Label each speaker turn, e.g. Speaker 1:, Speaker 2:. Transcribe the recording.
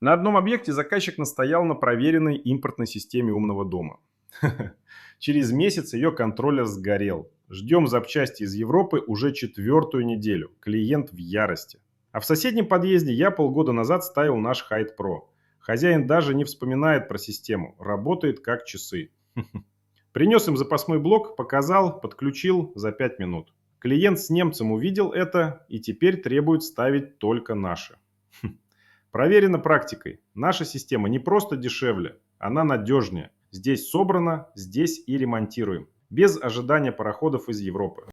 Speaker 1: На одном объекте заказчик настоял на проверенной импортной системе умного дома. Через месяц ее контроллер сгорел. Ждем запчасти из Европы уже четвертую неделю. Клиент в ярости. А в соседнем подъезде я полгода назад ставил наш Hyde Pro. Хозяин даже не вспоминает про систему. Работает как часы. Принес им запасной блок, показал, подключил за 5 минут. Клиент с немцем увидел это и теперь требует ставить только наши. Проверено практикой. Наша система не просто дешевле, она надежнее. Здесь собрано, здесь и ремонтируем. Без ожидания пароходов из Европы.